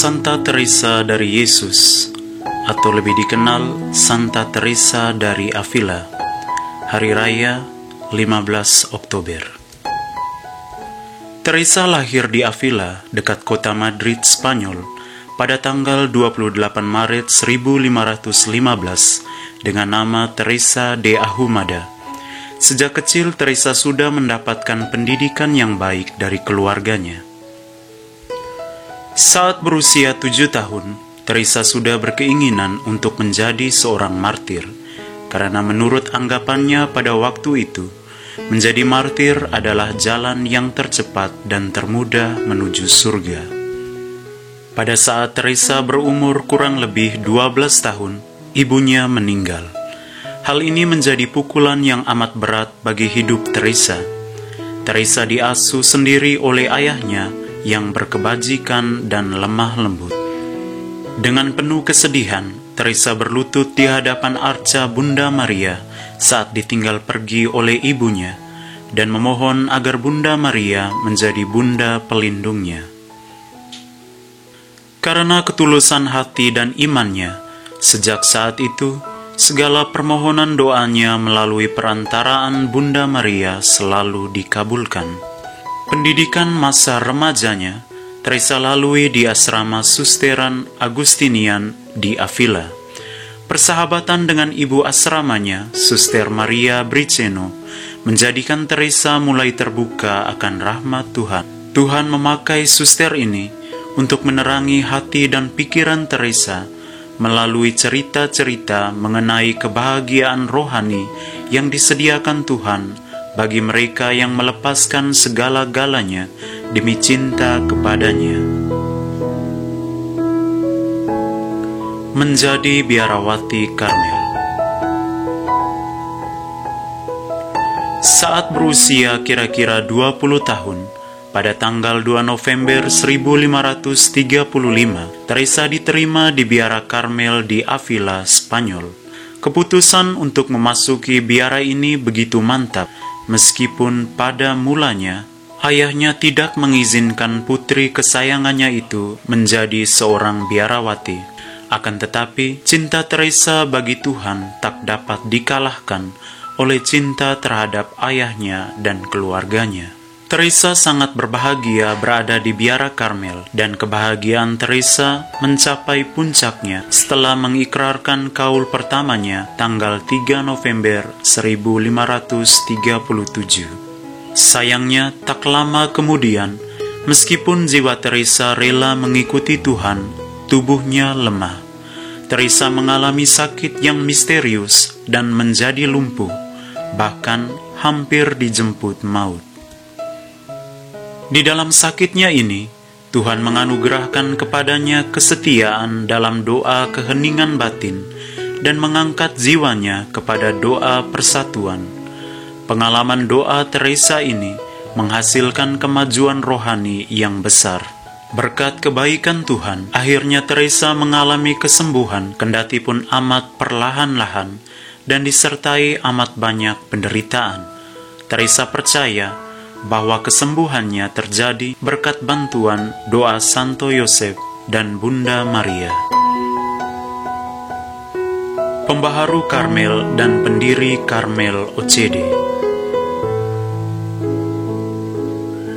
Santa Teresa dari Yesus, atau lebih dikenal Santa Teresa dari Avila, Hari Raya 15 Oktober. Teresa lahir di Avila, dekat kota Madrid, Spanyol, pada tanggal 28 Maret 1515 dengan nama Teresa de Ahumada. Sejak kecil Teresa sudah mendapatkan pendidikan yang baik dari keluarganya. Saat berusia 7 tahun, Teresa sudah berkeinginan untuk menjadi seorang martir, karena menurut anggapannya pada waktu itu, menjadi martir adalah jalan yang tercepat dan termudah menuju surga. Pada saat Teresa berumur kurang lebih 12 tahun, ibunya meninggal. Hal ini menjadi pukulan yang amat berat bagi hidup Teresa. Teresa diasuh sendiri oleh ayahnya yang berkebajikan dan lemah lembut. Dengan penuh kesedihan, Teresa berlutut di hadapan arca Bunda Maria saat ditinggal pergi oleh ibunya dan memohon agar Bunda Maria menjadi bunda pelindungnya. Karena ketulusan hati dan imannya, sejak saat itu segala permohonan doanya melalui perantaraan Bunda Maria selalu dikabulkan. Pendidikan masa remajanya Teresa lalui di asrama Susteran Agustinian di Avila. Persahabatan dengan ibu asramanya, Suster Maria Briceno, menjadikan Teresa mulai terbuka akan rahmat Tuhan. Tuhan memakai suster ini untuk menerangi hati dan pikiran Teresa melalui cerita-cerita mengenai kebahagiaan rohani yang disediakan Tuhan bagi mereka yang melepaskan segala-galanya demi cinta kepadanya. Menjadi biarawati Karmel. Saat berusia kira-kira 20 tahun, pada tanggal 2 November 1535, Teresa diterima di biara Karmel di Avila, Spanyol. Keputusan untuk memasuki biara ini begitu mantap, meskipun pada mulanya ayahnya tidak mengizinkan putri kesayangannya itu menjadi seorang biarawati. Akan tetapi, cinta Teresa bagi Tuhan tak dapat dikalahkan oleh cinta terhadap ayahnya dan keluarganya. Teresa sangat berbahagia berada di biara Karmel, dan kebahagiaan Teresa mencapai puncaknya setelah mengikrarkan kaul pertamanya tanggal 3 November 1537. Sayangnya, tak lama kemudian, meskipun jiwa Teresa rela mengikuti Tuhan, tubuhnya lemah. Teresa mengalami sakit yang misterius dan menjadi lumpuh, bahkan hampir dijemput maut. Di dalam sakitnya ini, Tuhan menganugerahkan kepadanya kesetiaan dalam doa keheningan batin dan mengangkat jiwanya kepada doa persatuan. Pengalaman doa Teresa ini menghasilkan kemajuan rohani yang besar. Berkat kebaikan Tuhan, akhirnya Teresa mengalami kesembuhan, kendati pun amat perlahan-lahan dan disertai amat banyak penderitaan. Teresa percaya bahwa kesembuhannya terjadi berkat bantuan doa Santo Yosef dan Bunda Maria. Pembaharu Karmel dan pendiri Karmel OCD.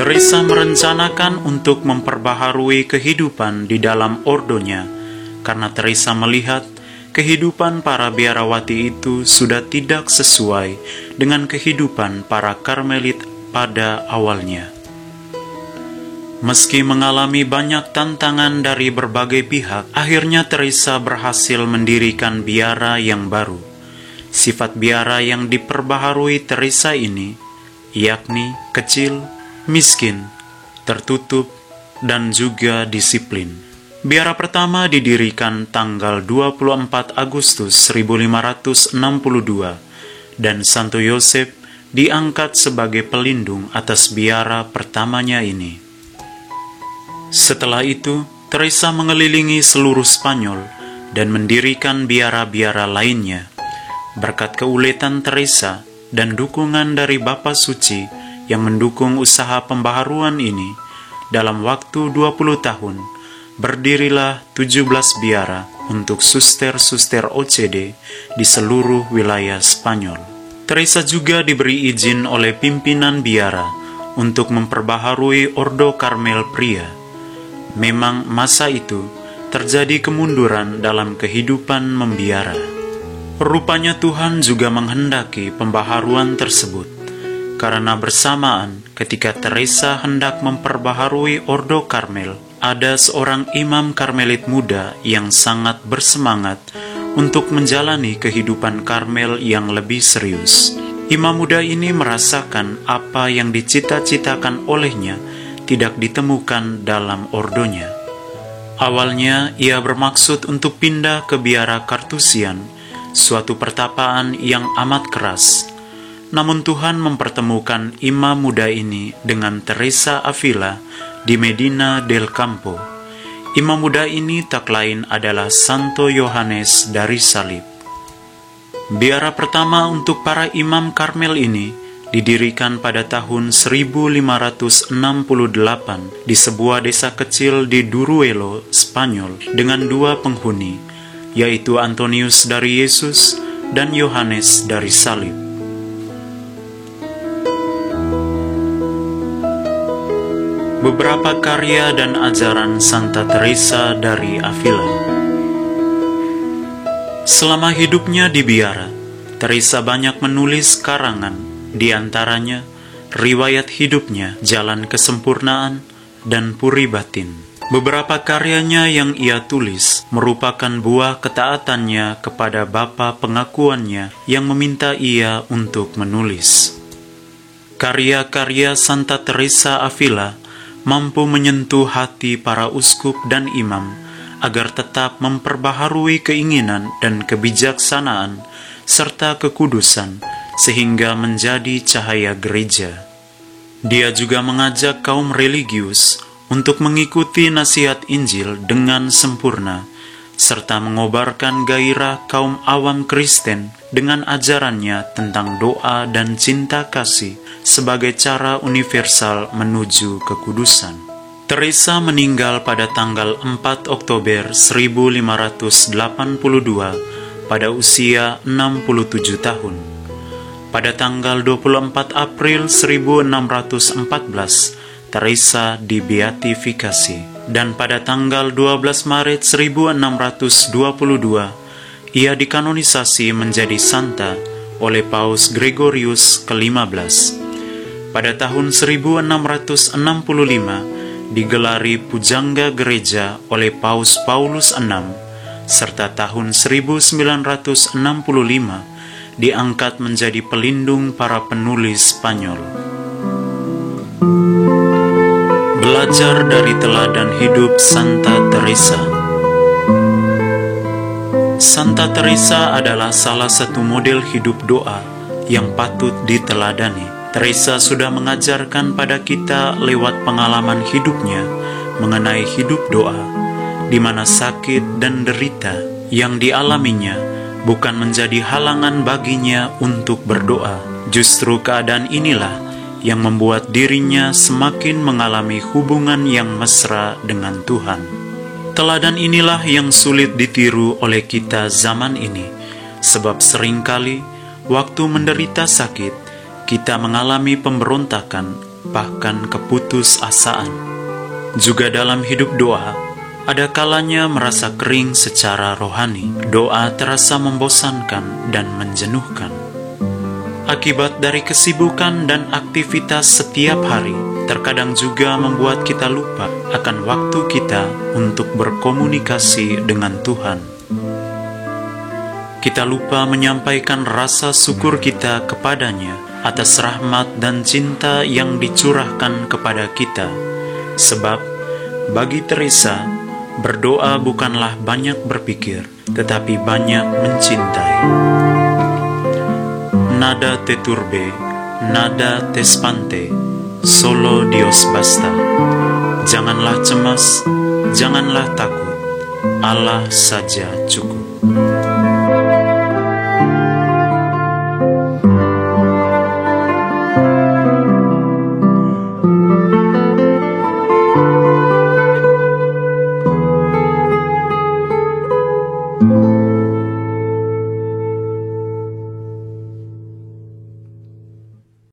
Teresa merencanakan untuk memperbaharui kehidupan di dalam ordonya, karena Teresa melihat kehidupan para biarawati itu sudah tidak sesuai dengan kehidupan para Karmelit pada awalnya. Meski mengalami banyak tantangan dari berbagai pihak, akhirnya Teresa berhasil mendirikan biara yang baru. Sifat biara yang diperbaharui Teresa ini, yakni kecil, miskin, tertutup, dan juga disiplin. Biara pertama didirikan tanggal 24 Agustus 1562, dan Santo Yosef diangkat sebagai pelindung atas biara pertamanya ini. Setelah itu, Teresa mengelilingi seluruh Spanyol dan mendirikan biara-biara lainnya. Berkat keuletan Teresa dan dukungan dari Bapa Suci yang mendukung usaha pembaharuan ini, dalam waktu 20 tahun, berdirilah 17 biara untuk suster-suster OCD di seluruh wilayah Spanyol. Teresa juga diberi izin oleh pimpinan biara untuk memperbaharui Ordo Karmel pria. Memang masa itu terjadi kemunduran dalam kehidupan membiara. Rupanya Tuhan juga menghendaki pembaharuan tersebut, karena bersamaan ketika Teresa hendak memperbaharui Ordo Karmel, ada seorang imam Karmelit muda yang sangat bersemangat untuk menjalani kehidupan Karmel yang lebih serius. Imam muda ini merasakan apa yang dicita-citakan olehnya tidak ditemukan dalam ordonya. Awalnya ia bermaksud untuk pindah ke biara Kartusian, suatu pertapaan yang amat keras. Namun Tuhan mempertemukan imam muda ini dengan Teresa Avila di Medina del Campo. Imam muda ini tak lain adalah Santo Yohanes dari Salib. Biara pertama untuk para imam Karmel ini didirikan pada tahun 1568 di sebuah desa kecil di Duruelo, Spanyol, dengan 2 penghuni, yaitu Antonius dari Yesus dan Yohanes dari Salib. Beberapa karya dan ajaran Santa Teresa dari Avila. Selama hidupnya di biara, Teresa banyak menulis karangan, di antaranya riwayat hidupnya, jalan kesempurnaan, dan puri batin. Beberapa karyanya yang ia tulis merupakan buah ketaatannya kepada bapa pengakuannya yang meminta ia untuk menulis. Karya-karya Santa Teresa Avila mampu menyentuh hati para uskup dan imam agar tetap memperbaharui keinginan dan kebijaksanaan serta kekudusan sehingga menjadi cahaya gereja. Dia juga mengajak kaum religius untuk mengikuti nasihat Injil dengan sempurna, serta mengobarkan gairah kaum awam Kristen dengan ajarannya tentang doa dan cinta kasih sebagai cara universal menuju kekudusan. Teresa meninggal pada tanggal 4 Oktober 1582 pada usia 67 tahun. Pada tanggal 24 April 1614, Teresa dibeatifikasi, dan pada tanggal 12 Maret 1622, ia dikanonisasi menjadi santa oleh Paus Gregorius ke-15. Pada tahun 1665, digelari pujangga gereja oleh Paus Paulus VI, serta tahun 1965 diangkat menjadi pelindung para penulis Spanyol. Belajar dari teladan hidup Santa Teresa. Santa Teresa adalah salah satu model hidup doa yang patut diteladani. Teresa sudah mengajarkan pada kita lewat pengalaman hidupnya mengenai hidup doa, di mana sakit dan derita yang dialaminya bukan menjadi halangan baginya untuk berdoa. Justru keadaan inilah yang membuat dirinya semakin mengalami hubungan yang mesra dengan Tuhan. Teladan inilah yang sulit ditiru oleh kita zaman ini, sebab seringkali waktu menderita sakit, kita mengalami pemberontakan, bahkan keputusasaan. Juga dalam hidup doa, ada kalanya merasa kering secara rohani. Doa terasa membosankan dan menjenuhkan. Akibat dari kesibukan dan aktivitas setiap hari, terkadang juga membuat kita lupa akan waktu kita untuk berkomunikasi dengan Tuhan. Kita lupa menyampaikan rasa syukur kita kepadanya atas rahmat dan cinta yang dicurahkan kepada kita. Sebab bagi Teresa, berdoa bukanlah banyak berpikir, tetapi banyak mencintai. Nada te turbe, nada te espante, solo Dios basta. Janganlah cemas, Janganlah takut, Allah saja cukup. Thank you.